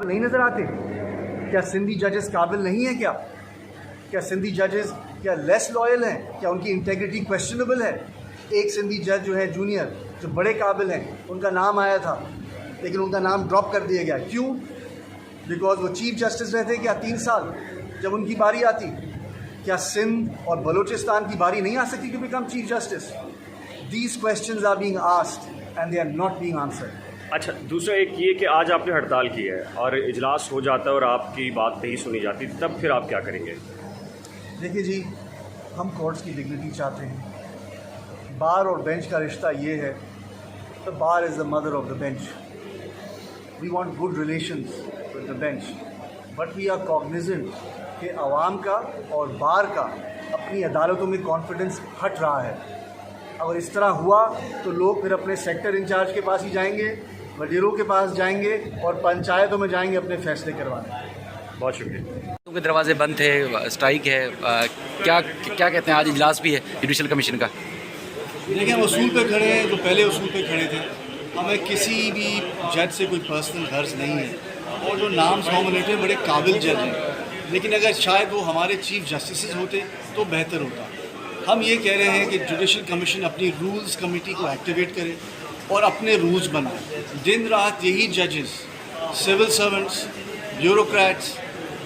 नहीं नज़र आते? क्या सिंधी जजेस काबिल नहीं हैं? क्या सिंधी जजेस क्या लेस लॉयल हैं? क्या उनकी इंटेग्रिटी क्वेश्चनेबल है? एक सिंधी जज जो है जूनियर, जो बड़े काबिल हैं, उनका नाम आया था लेकिन उनका नाम ड्रॉप कर दिया गया। क्यों? बिकॉज वो चीफ जस्टिस रहते क्या 3 साल, जब उनकी बारी आती। क्या सिंध और बलूचिस्तान की बारी नहीं आ सकती to become chief justice? These questions are being asked and they are not being answered. अच्छा, दूसरा एक ये कि आज आपने हड़ताल की है और इजलास हो जाता है और आपकी बात नहीं सुनी जाती, तब फिर आप क्या करेंगे? देखिए जी, हम कोर्ट्स की डिग्निटी चाहते हैं। बार और बेंच का रिश्ता ये है, the bar is the mother of the bench. We want good relations with the bench, but we are cognizant कि आवाम का और बार का अपनी अदालतों में कॉन्फिडेंस हट रहा है। अगर इस तरह हुआ तो लोग फिर अपने सेक्टर इंचार्ज के पास ही जाएंगे, वजीरों के पास जाएंगे और पंचायतों में जाएंगे अपने फैसले करवाने। बहुत शुक्रिया। के दरवाजे बंद थे, स्ट्राइक है, क्या कहते हैं? आज इजलास भी है जुडिशल कमीशन का। देखिए, हम उसूल पे खड़े हैं, जो पहले उसूल पे खड़े थे। हमें किसी भी जज से कोई पर्सनल गर्ज नहीं है और जो नाम्स नॉमिनेटेड बड़े काबिल जज हैं, लेकिन अगर शायद वो हमारे चीफ जस्टिस होते तो बेहतर होता। हम ये कह रहे हैं कि जुडिशल कमीशन अपनी रूल्स कमेटी को एक्टिवेट करे और अपने रूल्स बनाए। दिन रात यही जजेस सिविल सर्वेंट्स, ब्यूरोक्रेट्स,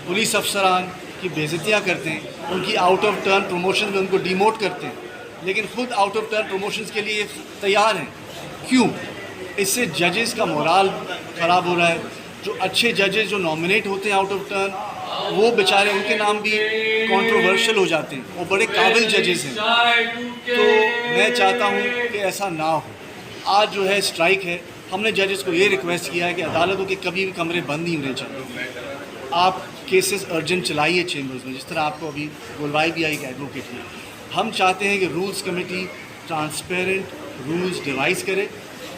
पुलिस अफसरान की बेइज्जतियाँ करते हैं, उनकी आउट ऑफ टर्न प्रमोशन में उनको डिमोट करते हैं, लेकिन खुद आउट ऑफ टर्न प्रमोशंस के लिए तैयार हैं। क्यों? इससे जजेस का मोराल ख़राब हो रहा है। जो अच्छे जजेस जो नॉमिनेट होते हैं आउट ऑफ टर्न, वो बेचारे, उनके नाम भी कंट्रोवर्शियल हो जाते हैं, वो बड़े काबिल जजेस हैं। तो मैं चाहता हूँ कि ऐसा ना हो। आज जो है स्ट्राइक है, हमने जजेस को ये रिक्वेस्ट किया है कि अदालतों के कभी भी कमरे बंद नहीं होने चाहिए। आप केसेस अर्जेंट चलाइए चेंबर्स में, जिस तरह आपको अभी बुलवाई भी आई एक एडवोकेट ने। हम चाहते हैं कि rules committee transparent rules device करे,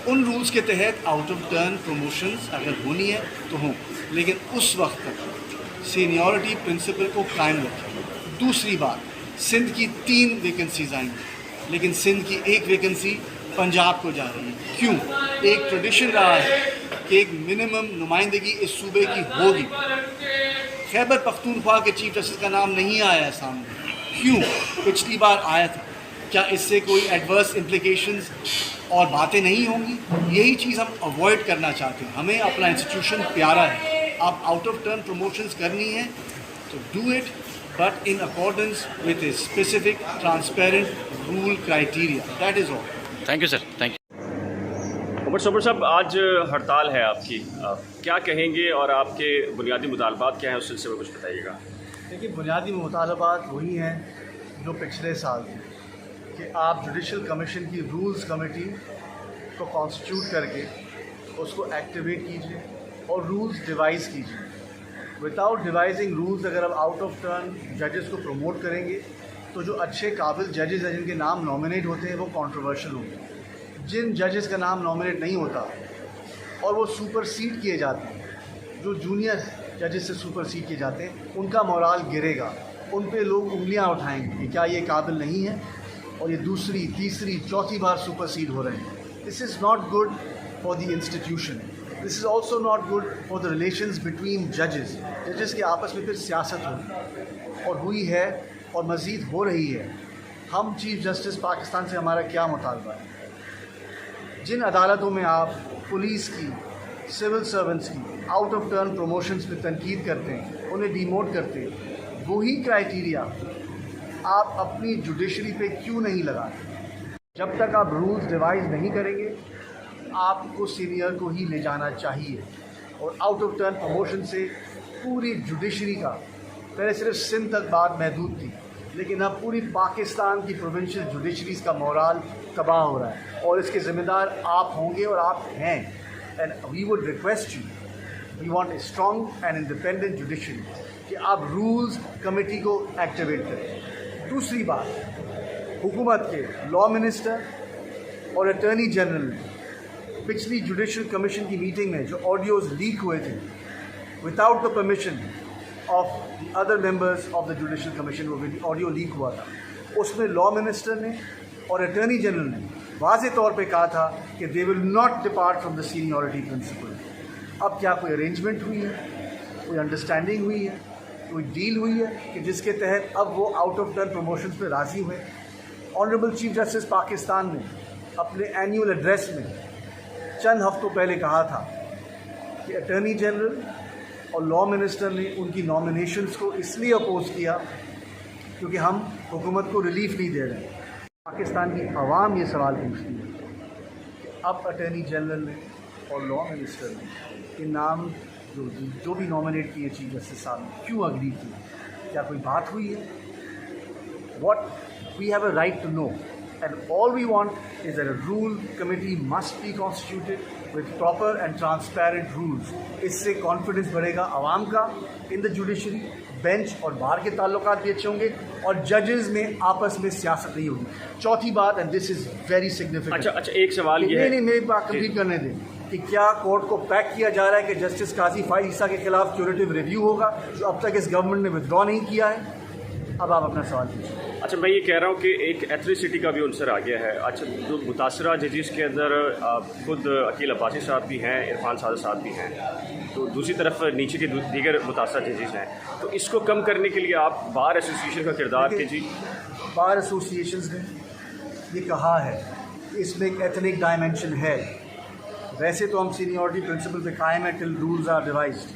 उन रूल्स के तहत आउट ऑफ टर्न प्रमोशंस अगर होनी है तो हों, लेकिन उस वक्त तक सीनियरिटी प्रिंसिपल को कायम रखें। दूसरी बात, सिंध की 3 वैकेंसीज आएंगी, लेकिन सिंध की 1 वैकेंसी पंजाब को जा रही है। क्यों? एक ट्रेडिशन रहा है कि एक मिनिमम नुमाइंदगी इस सूबे की होगी। खैबर पख्तूनख्वा के चीफ जस्टिस का नाम नहीं आया सामने। क्यों? पिछली बार आया था। क्या इससे कोई एडवर्स इम्प्लिकेशंस और बातें नहीं होंगी? यही चीज़ हम अवॉइड करना चाहते हैं। हमें अपना इंस्टीट्यूशन प्यारा है। आप आउट ऑफ टर्न प्रमोशंस करनी है तो do it, but in accordance with a specific transparent rule criteria. That is all. Thank you sir, thank you. Umar Sobar साहब, आज हड़ताल है आपकी, क्या कहेंगे और आपके बुनियादी मुतालबात क्या हैं, उस सिलसिले में कुछ बताइएगा। देखिए, बुनियादी मुतालबात वही हैं जो पिछले साल थे कि आप जुडिशल कमीशन की रूल्स कमेटी को कॉन्स्टिट्यूट करके उसको एक्टिवेट कीजिए और रूल्स डिवाइस कीजिए। विदाउट डिवाइजिंग रूल्स अगर आप आउट ऑफ टर्न जजेस को प्रमोट करेंगे तो जो अच्छे काबिल जजेस हैं जिनके नाम नॉमिनेट होते हैं वो कंट्रोवर्शियल होंगे। जिन जजेस का नाम नॉमिनेट नहीं होता और वो सुपरसीड किए जाते हैं, जो जूनियर जजेस से सुपरसीड किए जाते हैं, उनका मोराल गिरेगा। उन पे लोग उंगलियां उठाएंगे कि क्या ये काबिल नहीं है, और ये दूसरी, तीसरी, चौथी बार सुपरसीड हो रहे हैं। This is not good for the institution. This is also not good for the relations between जजेस। जजेस के आपस में फिर सियासत होगी और हुई है और मज़ीद हो रही है। हम चीफ जस्टिस पाकिस्तान से हमारा क्या मुतालबा है? जिन अदालतों में आप पुलिस की, सिविल सर्वेंट्स की आउट ऑफ टर्न प्रमोशंस पे तनकीद करते हैं, उन्हें डिमोट करते हैं, वही क्राइटेरिया आप अपनी जुडिशरी पे क्यों नहीं लगाते? जब तक आप रूल्स डिवाइस नहीं करेंगे, आपको सीनियर को ही ले जाना चाहिए। और आउट ऑफ टर्न प्रमोशन से पूरी जुडिशरी का, पहले सिर्फ सिंध तक बात महदूद थी, लेकिन अब पूरी पाकिस्तान की प्रोविंशियल जुडिशरीज़ का मोराल तबाह हो रहा है और इसके ज़िम्मेदार आप होंगे और आप हैं। And we would request you, we want a strong and independent judiciary कि आप रूल्स कमेटी को एक्टिवेट करें। दूसरी बात, हुकूमत के लॉ मिनिस्टर और अटॉर्नी जनरल ने पिछली जुडिशल कमीशन की मीटिंग में जो ऑडियोज़ लीक हुए थे without the permission of the other members of the judicial commission, वो ऑडियो लीक हुआ था, उसमें लॉ मिनिस्टर ने और अटॉर्नी जनरल ने वाज़े तौर पे कहा था कि they will not depart from the seniority principle. अब क्या कोई अरेंजमेंट हुई है, कोई अंडरस्टैंडिंग हुई है, कोई डील हुई है कि जिसके तहत अब वो आउट ऑफ टर्न प्रमोशंस पे राज़ी हुए? ऑनरेबल चीफ जस्टिस पाकिस्तान ने अपने एनुअल एड्रेस में चंद हफ्तों पहले कहा था कि अटॉर्नी जनरल और लॉ मिनिस्टर ने उनकी नॉमिनेशंस को इसलिए अपोज किया क्योंकि हम हुकूमत को रिलीफ नहीं दे रहे हैं। पाकिस्तान की आवाम ये सवाल पूछती है कि अब अटॉर्नी जनरल ने और लॉ मिनिस्टर ने के नाम जो भी नॉमिनेट किए चीफ जस्टिस साहब ने क्यों अग्री की? क्या कोई बात हुई है? What we have a right to know and all we want is that a rule committee must be constituted with proper and transparent rules. इससे कॉन्फिडेंस बढ़ेगा आवाम का इन द जुडिशरी, बेंच और बार के ताल्लुकात भी अच्छे होंगे और जजेस में आपस में सियासत नहीं होगी। चौथी बात, and this is very significant. अच्छा, एक सवाल ये है, नहीं, मेरी बात कंप्लीट करने दें कि क्या कोर्ट को पैक किया जा रहा है कि जस्टिस काजी फाइज ईसा के खिलाफ क्यूरेटिव रिव्यू होगा जो अब तक इस गवर्नमेंट ने विथड्रॉ नहीं किया है? अब आप अपना सवाल कीजिए। अच्छा, मैं ये कह रहा हूँ कि एक एथनिसिटी का भी अंसर आ गया है। अच्छा, जो मुतासरा जजेस के अंदर खुद अकील अब्बासी साहब भी हैं, इरफान सादत साहब भी हैं, तो दूसरी तरफ नीचे के दीगर मुतासरा जजेस हैं, तो इसको कम करने के लिए आप बार एसोसिएशन का किरदार कीजिए। बार एसोसिएशंस ने ये कहा है कि इसमें एक एथनिक डायमेंशन है। वैसे तो हम सीनियरिटी प्रिंसिपल पे कायम है टिल रूल्स आर रिवाइज्ड,